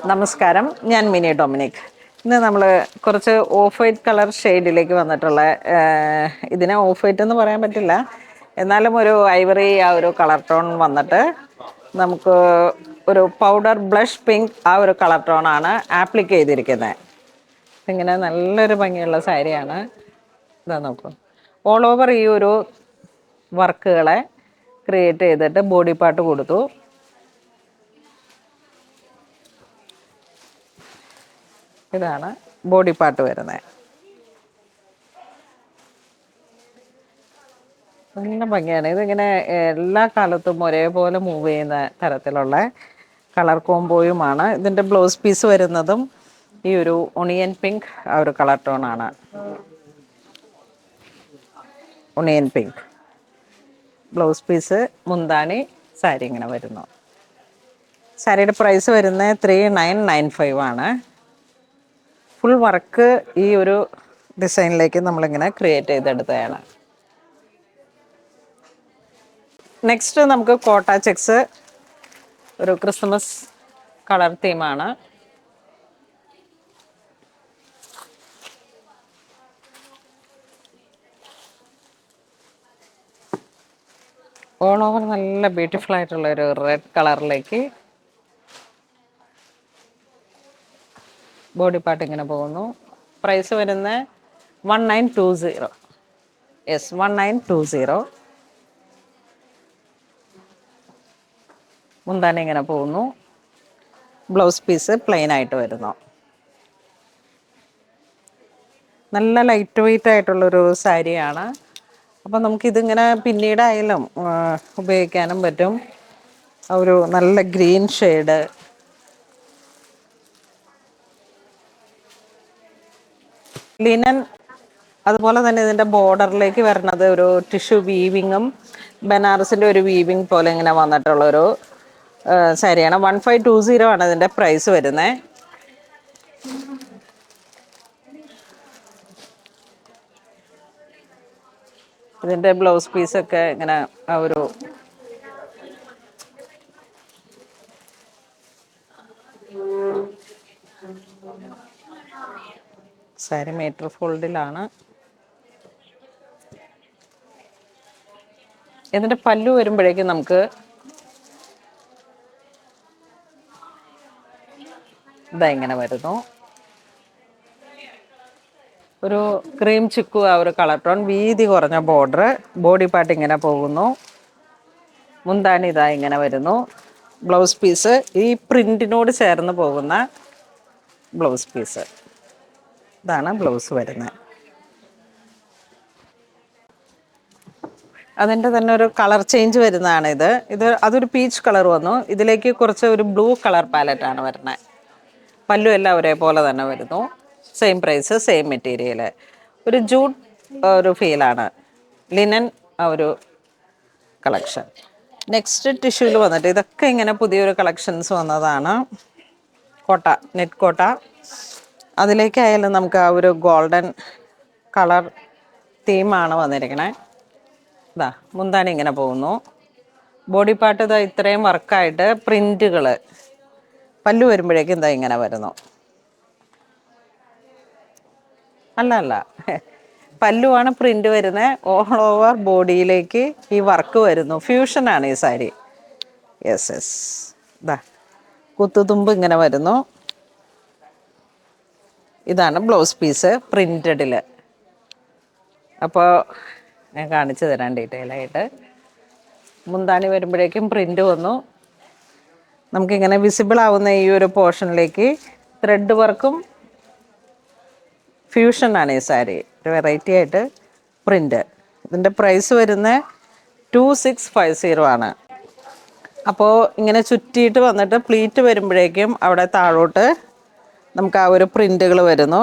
നമസ്കാരം, ഞാൻ mini Dominic. ഇന്ന് നമ്മൾ കുറച്ച് ഓഫ് വൈറ്റ് കളർ ഷെയ്ഡിലേക്ക് വന്നിട്ടുള്ള ഇതിനെ ഓഫ് വൈറ്റ് എന്ന് പറയാൻ പറ്റില്ല, എന്നാലും ഒരു ഐവറി ആ ഒരു കളർ ടോൺ വന്നിട്ട് നമുക്ക് ഒരു പൗഡർ ബ്ലഷ് പിങ്ക് ആ ഒരു കളർ ടോണാണ് ആപ്ലിക്ക് ചെയ്തിരിക്കുന്നത്. ഇങ്ങനെ നല്ലൊരു ഭംഗിയുള്ള സാരിയാണ്. ഇതാ നോക്കൂ, ഓൾ ഓവർ ഈ ഒരു വർക്കുകളെ ക്രിയേറ്റ് ചെയ്തിട്ട് ബോഡി പാർട്ട് കൊടുത്തു. ഇതാണ് ബോഡി പാർട്ട് വരുന്നത്. നല്ല ഭംഗിയാണ്. ഇതിങ്ങനെ എല്ലാ കാലത്തും ഒരേപോലെ മൂവ് ചെയ്യുന്ന തരത്തിലുള്ള കളർ കോംബോയുമാണ്. ഇതിൻ്റെ ബ്ലൗസ് പീസ് വരുന്നതും ഈ ഒരു ഒണിയൻ പിങ്ക് ആ ഒരു കളർ ടോണാണ്. ഒണിയൻ പിങ്ക് ബ്ലൗസ് പീസ്, മുന്താണി, സാരി ഇങ്ങനെ വരുന്നു. സാരിയുടെ പ്രൈസ് വരുന്നത് 3995 ആണ്. ഫുൾ വർക്ക് ഈ ഒരു ഡിസൈനിലേക്ക് നമ്മളിങ്ങനെ ക്രിയേറ്റ് ചെയ്തെടുത്തതാണ്. നെക്സ്റ്റ് നമുക്ക് കോട്ട ചെക്സ്, ഒരു ക്രിസ്മസ് കളർ തീമാണ്. ഓൾ ഓവർ നല്ല ബ്യൂട്ടിഫുൾ ആയിട്ടുള്ള ഒരു റെഡ് കളറിലേക്ക് ബോഡി പാർട്ട് ഇങ്ങനെ പോകുന്നു. പ്രൈസ് വരുന്നത് 1920. യെസ്, 1920. മുന്താണി ഇങ്ങനെ പോകുന്നു. ബ്ലൗസ് പീസ് പ്ലെയിൻ ആയിട്ട് വരുന്നു. നല്ല ലൈറ്റ് വെയ്റ്റ് ആയിട്ടുള്ളൊരു സാരിയാണ്. അപ്പം നമുക്കിതിങ്ങനെ പിന്നീടായാലും ഉപയോഗിക്കാനും പറ്റും. ഒരു നല്ല ഗ്രീൻ ഷെയ്ഡ്, ലിനൻ. അതുപോലെ തന്നെ ഇതിൻ്റെ ബോർഡറിലേക്ക് വരുന്നത് ഒരു ടിഷ്യൂ വീവിങ്ങും ബനാറസിൻ്റെ ഒരു വീവിങ് പോലെ ഇങ്ങനെ വന്നിട്ടുള്ളൊരു സാരിയാണ്. 1520 ആണ് ഇതിൻ്റെ പ്രൈസ് വരുന്നത്. ഇതിൻ്റെ ബ്ലൗസ് പീസൊക്കെ ഇങ്ങനെ ആ ഒരു സാരി മീറ്റർ ഫോൾഡിലാണ്. ഇതിൻ്റെ പല്ലു വരുമ്പോഴേക്കും നമുക്ക് ഇതാ ഇങ്ങനെ വരുന്നു. ഒരു ക്രീം ചിക്കു ആ ഒരു കളർ ടോൺ, വീതി കുറഞ്ഞ ബോർഡർ, ബോഡി പാർട്ട് ഇങ്ങനെ പോകുന്നു. മുന്താണി ഇതാ ഇങ്ങനെ വരുന്നു. ബ്ലൗസ് പീസ് ഈ പ്രിൻറ്റിനോട് ചേർന്ന് പോകുന്ന ബ്ലൗസ് പീസ്. ഇതാണ് ബ്ലൗസ് വരുന്നത്. അതിൻ്റെ തന്നെ ഒരു കളർ ചേഞ്ച് വരുന്നതാണ് അതൊരു പീച്ച് കളർ വന്നു. ഇതിലേക്ക് കുറച്ച് ഒരു ബ്ലൂ കളർ പാലറ്റാണ് വരുന്നത്. പല്ലു എല്ലാം ഒരേപോലെ തന്നെ വരുന്നു. Same price, same material. ഒരു ജൂട്ട് ഒരു ഫീലാണ്. ലിനൻ ആ ഒരു കളക്ഷൻ. നെക്സ്റ്റ് ടിഷ്യൂവിൽ വന്നിട്ട് ഇതൊക്കെ ഇങ്ങനെ പുതിയൊരു കളക്ഷൻസ് വന്നതാണ്. കോട്ട, നെറ്റ് കോട്ട. അതിലേക്കായാലും നമുക്ക് ആ ഒരു ഗോൾഡൻ കളർ തീമാണ് വന്നിരിക്കണേ. ഇതാ മുന്താണി ഇങ്ങനെ പോകുന്നു. ബോഡി പാർട്ട് ഇതാ ഇത്രയും വർക്കായിട്ട് പ്രിൻറ്റുകൾ. പല്ലു വരുമ്പോഴേക്കും ഇതാ ഇങ്ങനെ വരുന്നു. അല്ല പല്ലുവാണ് പ്രിൻ്റ് വരുന്നത്. ഓൾ ഓവർ ബോഡിയിലേക്ക് ഈ വർക്ക് വരുന്നു. ഫ്യൂഷനാണ് ഈ സാരി. യെസ്. ഇതാ കുത്തുതുമ്പ് ഇങ്ങനെ വരുന്നു. ഇതാണ് ബ്ലൗസ് പീസ് പ്രിൻറ്റഡിൽ. അപ്പോൾ ഞാൻ കാണിച്ചു തരാം ഡീറ്റെയിൽ ആയിട്ട്. മുന്താണി വരുമ്പോഴേക്കും പ്രിൻ്റ് വന്നു. നമുക്കിങ്ങനെ വിസിബിൾ ആവുന്ന ഈ ഒരു പോർഷനിലേക്ക് ത്രെഡ് വർക്കും ഫ്യൂഷനാണ് ഈ സാരി. ഒരു വെറൈറ്റി ആയിട്ട് പ്രിൻ്റ്. ഇതിൻ്റെ പ്രൈസ് വരുന്നത് 2650 ആണ്. അപ്പോൾ ഇങ്ങനെ ചുറ്റിയിട്ട് വന്നിട്ട് പ്ലീറ്റ് വരുമ്പോഴേക്കും അവിടെ താഴോട്ട് നമുക്ക് ആ ഒരു പ്രിൻ്റുകൾ വരുന്നു.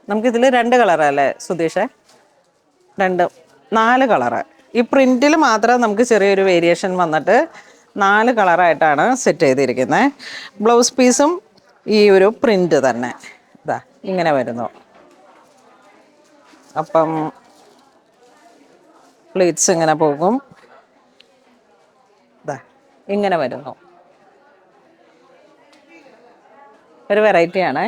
നമുക്കിതിൽ 2 കളറല്ലേ സുധീഷേ? 4 കളറ്. ഈ പ്രിൻറ്റിൽ മാത്രം നമുക്ക് ചെറിയൊരു വേരിയേഷൻ വന്നിട്ട് 4 കളറായിട്ടാണ് സെറ്റ് ചെയ്തിരിക്കുന്നത്. ബ്ലൗസ് പീസും ഈ ഒരു പ്രിൻ്റ് തന്നെ ഇതാ ഇങ്ങനെ വരുന്നു. അപ്പം പ്ലീറ്റ്സ് ഇങ്ങനെ പോകും. ഇതാ ഇങ്ങനെ വരുന്നു. ഒരു വെറൈറ്റിയാണ്.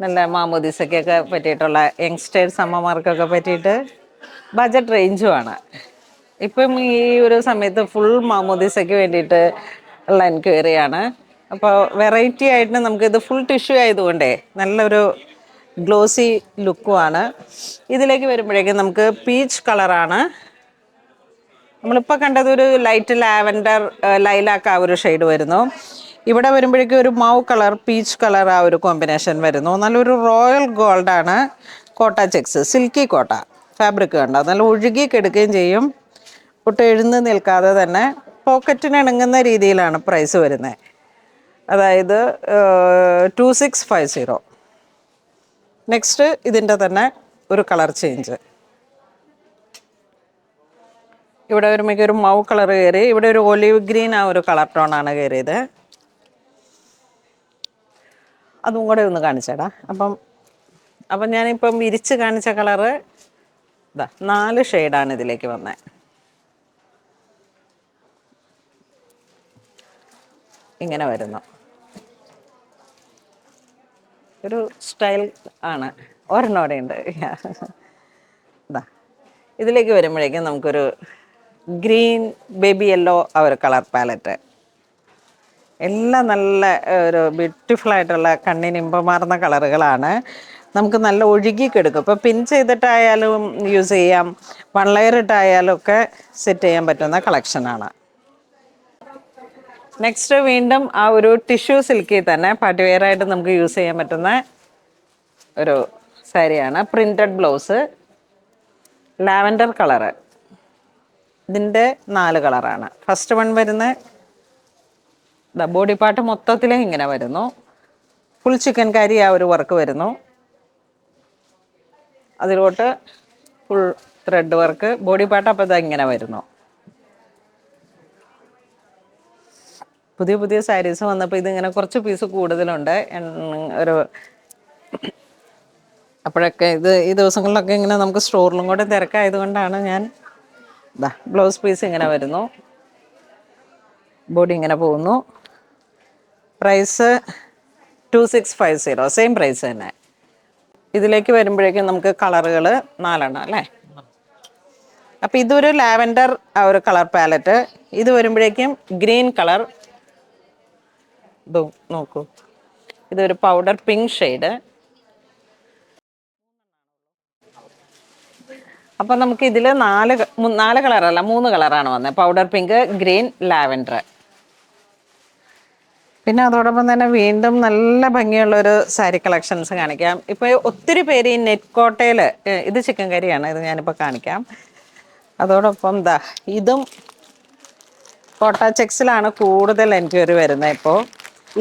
നല്ല മാമോദീസയ്ക്കൊക്കെ പറ്റിയിട്ടുള്ള യങ്സ്റ്റേഴ്സ് അമ്മമാർക്കൊക്കെ പറ്റിയിട്ട് ബജറ്റ് റേഞ്ചുമാണ്. ഇപ്പം ഈ ഒരു സമയത്ത് ഫുൾ മാമോദീസയ്ക്ക് വേണ്ടിയിട്ട് ഉള്ള എൻക്വയറിയാണ്. അപ്പോൾ വെറൈറ്റി ആയിട്ട് നമുക്കിത് ഫുൾ ടിഷ്യൂ ആയതുകൊണ്ടേ നല്ലൊരു ഗ്ലോസി ലുക്കുമാണ്. ഇതിലേക്ക് വരുമ്പോഴേക്കും നമുക്ക് പീച്ച് കളറാണ്. നമ്മളിപ്പോൾ കണ്ടത് ഒരു ലൈറ്റ് ലാവൻഡർ ലൈലാക്ക് ആ ഒരു ഷെയ്ഡ് വരുന്നു. ഇവിടെ വരുമ്പോഴേക്കും ഒരു മൗ കളർ പീച്ച് കളർ ആ ഒരു കോമ്പിനേഷൻ വരുന്നു. നല്ലൊരു റോയൽ ഗോൾഡാണ്. കോട്ട ചെക്സ് സിൽക്കി കോട്ട ഫാബ്രിക് കണ്ടോ, നല്ല ഒഴുകി കെടുക്കുകയും ചെയ്യും. ഒട്ടും എഴുന്ന് നിൽക്കാതെ തന്നെ പോക്കറ്റിന് ഇണങ്ങുന്ന രീതിയിലാണ് പ്രൈസ് വരുന്നത്. അതായത് 2650. നെക്സ്റ്റ് ഇതിൻ്റെ തന്നെ ഒരു കളർ ചേഞ്ച്. ഇവിടെ വരുമ്പോഴേക്കും ഒരു മൗ കളർ കയറി, ഇവിടെ ഒരു ഒലിവ് ഗ്രീൻ ആ ഒരു കളർ ടോണാണ് കയറിയത്. അതും കൂടെ ഒന്ന് കാണിച്ചേടാ. അപ്പം ഞാനിപ്പം വിരിച്ച് കാണിച്ച കളറ് ഇതാ 4 ഷെയ്ഡാണ് ഇതിലേക്ക് വന്നത്. ഇങ്ങനെ വരുന്നു ഒരു സ്റ്റൈൽ ആണ്. ഒരെണ്ണോടെ ഉണ്ട്. ഇതാ ഇതിലേക്ക് വരുമ്പോഴേക്കും നമുക്കൊരു ഗ്രീൻ ബേബി യെല്ലോ ആ ഒരു കളർ പാലറ്റ്. എല്ലാം നല്ല ഒരു ബ്യൂട്ടിഫുൾ ആയിട്ടുള്ള കണ്ണിന് ഇമ്പമാർന്ന കളറുകളാണ്. നമുക്ക് നല്ല ഒഴുകി കിടക്കും. ഇപ്പോൾ പിൻ ചെയ്തിട്ടായാലും യൂസ് ചെയ്യാം, വൺ ലെയർ ഇട്ടായാലും ഒക്കെ സെറ്റ് ചെയ്യാൻ പറ്റുന്ന കളക്ഷനാണ്. നെക്സ്റ്റ് വീണ്ടും ആ ഒരു ടിഷ്യൂ സിൽക്കിൽ തന്നെ പാർട്ടി വെയർ ആയിട്ട് നമുക്ക് യൂസ് ചെയ്യാൻ പറ്റുന്ന ഒരു സാരിയാണ്. Printed blouse, lavender colour. ഇതിൻ്റെ 4 കളറാണ്. ഫസ്റ്റ് വൺ വരുന്ന ബോഡി പാർട്ട് മൊത്തത്തിൽ ഇങ്ങനെ വരുന്നു. ഫുൾ ചിക്കൻ കാരി ആ ഒരു വർക്ക് വരുന്നു. അതിലോട്ട് full thread work body part. അപ്പോൾ ഇതാ ഇങ്ങനെ വരുന്നു. പുതിയ പുതിയ സാരീസ് വന്നപ്പോൾ ഇതിങ്ങനെ കുറച്ച് പീസ് കൂടുതലുണ്ട്. ഒരു അപ്പോഴൊക്കെ ഈ ദിവസങ്ങളിലൊക്കെ ഇങ്ങനെ നമുക്ക് സ്റ്റോറിലും കൂടെ തിരക്കായതുകൊണ്ടാണ് ഞാൻ ബ്ലൗസ് പീസ് ഇങ്ങനെ വരുന്നു. ബോഡി ഇങ്ങനെ പോകുന്നു. പ്രൈസ് 2650, സെയിം പ്രൈസ് തന്നെ. ഇതിലേക്ക് വരുമ്പോഴേക്കും നമുക്ക് കളറുകൾ 4 എണ്ണം അല്ലേ. അപ്പം ഇതൊരു ലാവൻഡർ ആ ഒരു കളർ പാലറ്റ്. ഇത് വരുമ്പോഴേക്കും ഗ്രീൻ കളർ. നോക്കൂ, ഇതൊരു പൗഡർ പിങ്ക് ഷെയ്ഡ്. അപ്പം നമുക്ക് ഇതിൽ 4 കളറല്ല 3 കളറാണ് വന്നത്. Powder pink, green, lavender. പിന്നെ അതോടൊപ്പം തന്നെ വീണ്ടും നല്ല ഭംഗിയുള്ളൊരു സാരി കളക്ഷൻസ് കാണിക്കാം. ഇപ്പോൾ ഒത്തിരി പേര് ഈ നെറ്റ് കോട്ടയിൽ, ഇത് ചിക്കൻ കറിയാണ്, ഇത് ഞാനിപ്പോൾ കാണിക്കാം. അതോടൊപ്പം ഇതും കോട്ട ചെക്സിലാണ് കൂടുതൽ എൻക്വയറി വരുന്നത്. ഇപ്പോൾ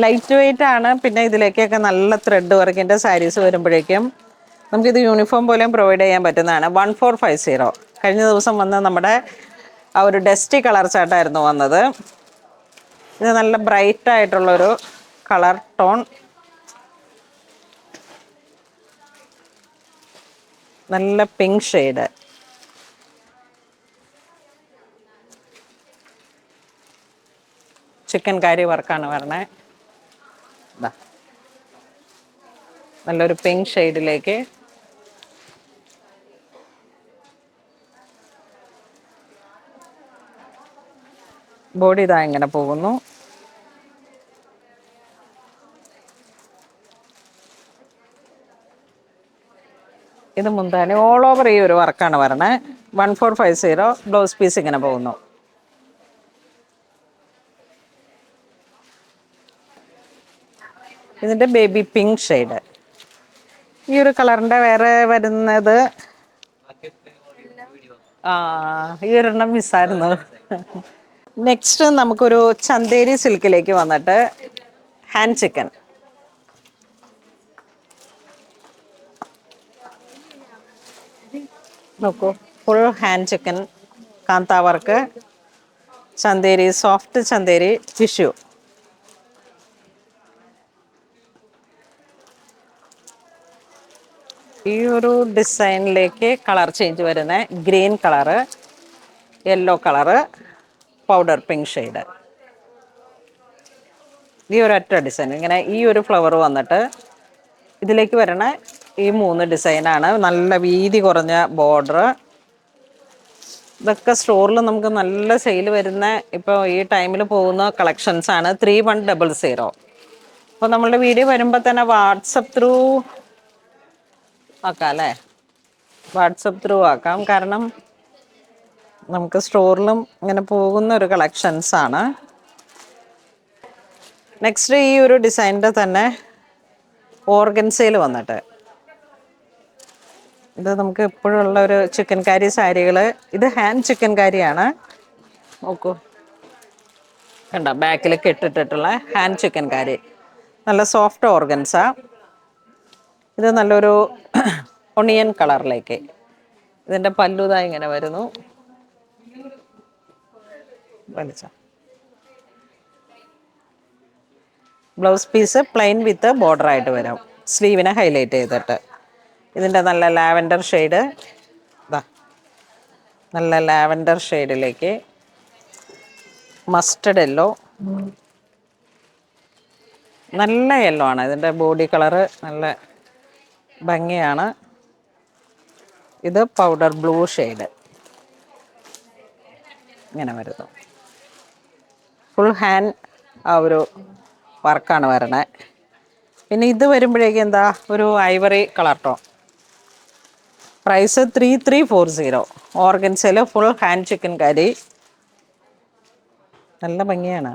ലൈറ്റ് വെയിറ്റ് ആണ്. പിന്നെ ഇതിലേക്കൊക്കെ നല്ല ത്രെഡ് വർക്കിൻ്റെ സാരീസ് വരുമ്പോഴേക്കും നമുക്കിത് യൂണിഫോം പോലെയും പ്രൊവൈഡ് ചെയ്യാൻ പറ്റുന്നതാണ്. 1450. കഴിഞ്ഞ ദിവസം വന്ന് നമ്മുടെ ആ ഒരു ഡസ്റ്റി കളർ ചാർട്ടായിരുന്നു വന്നത്. ഇത് നല്ല ബ്രൈറ്റ് ആയിട്ടുള്ളൊരു കളർ ടോൺ, നല്ല പിങ്ക് ഷെയ്ഡ്. ചിക്കൻ കാരി വർക്കാണ് വരണേ. നല്ലൊരു പിങ്ക് ഷെയ്ഡിലേക്ക് ബോഡി ഇതാ ഇങ്ങനെ പോകുന്നു. ഇത് മുന്താണി ഓൾ ഓവർ ഈ ഒരു വർക്കാണ് വരണേ. 1450. ബ്ലൗസ് പീസ് ഇങ്ങനെ പോകുന്നു. ഇതിൻ്റെ ബേബി പിങ്ക് ഷെയ്ഡ്. ഈ ഒരു കളറിൻ്റെ വേറെ വരുന്നത് ഈ ഒരെണ്ണം മിസ്സായിരുന്നു. നെക്സ്റ്റ് നമുക്കൊരു ചന്തേരി സിൽക്കിലേക്ക് വന്നിട്ട് ഹാൻഡ് ചിക്കൻ. നോക്കൂ, ഫുൾ ഹാൻഡ് ചിക്കൻ കാന്ത work, Chanderi soft Chanderi tissue. ഈ ഒരു ഡിസൈനിലേക്ക് കളർ ചേഞ്ച് വരുന്ന green colour, yellow colour, powder pink shade. ഈ ഒരൊറ്റ ഡിസൈൻ ഇങ്ങനെ ഈ ഒരു ഫ്ലവർ വന്നിട്ട് ഇതിലേക്ക് വരണ ഈ 3 ഡിസൈനാണ്. നല്ല വീതി കുറഞ്ഞ ബോർഡർ. ഇതൊക്കെ സ്റ്റോറിൽ നമുക്ക് നല്ല സെയിൽ വരുന്ന ഇപ്പോൾ ഈ ടൈമിൽ പോകുന്ന കളക്ഷൻസ് ആണ്. 3100. അപ്പോൾ നമ്മളുടെ വീഡിയോ വരുമ്പോൾ തന്നെ വാട്സപ്പ് ത്രൂ ആക്കാം അല്ലേ? വാട്സപ്പ് ത്രൂ ആക്കാം. കാരണം നമുക്ക് സ്റ്റോറിലും ഇങ്ങനെ പോകുന്ന ഒരു കളക്ഷൻസാണ്. നെക്സ്റ്റ് ഈ ഒരു ഡിസൈനിൻ്റെ തന്നെ ഓർഗൻസയിൽ വന്നിട്ട് ഇത് നമുക്ക് എപ്പോഴും ഉള്ള ഒരു ചിക്കൻ കാരി സാരികൾ. ഇത് ഹാൻഡ് ചിക്കൻ കാരിയാണ്. നോക്കൂ, കണ്ട ബാക്കിലൊക്കെ ഇട്ടിട്ടുള്ള ഹാൻഡ് ചിക്കൻ കാരി. നല്ല സോഫ്റ്റ് ഓർഗൻസ. ഇത് നല്ലൊരു ഒണിയൻ കളറിലേക്ക്. ഇതിൻ്റെ പല്ലുതാ ഇങ്ങനെ വരുന്നു. വലിച്ച blouse piece plain with border ആയിട്ട് വരും. സ്ലീവിനെ ഹൈലൈറ്റ് ചെയ്തിട്ട് ഇതിൻ്റെ നല്ല ലാവൻഡർ ഷെയ്ഡ്. ഇതാ നല്ല ലാവൻഡർ ഷെയ്ഡിലേക്ക് മസ്റ്റർഡ് യെല്ലോ. നല്ല യെല്ലോ ആണ് ഇതിൻ്റെ ബോഡി കളറ്. നല്ല ഭംഗിയാണ്. ഇത് പൗഡർ ബ്ലൂ ഷെയ്ഡ് ഇങ്ങനെ വരുന്നു. ഫുൾ ഹാൻഡ് ആ ഒരു വർക്കാണ് വരണേ. പിന്നെ ഇത് വരുമ്പോഴേക്കും എന്താ ഒരു ഐവറി കളർ ടോൺ. പ്രൈസ് 3340. ഓർഗൻസയിൽ ഫുൾ ഹാൻഡ് ചിക്കൻ കറി. നല്ല ഭംഗിയാണ്.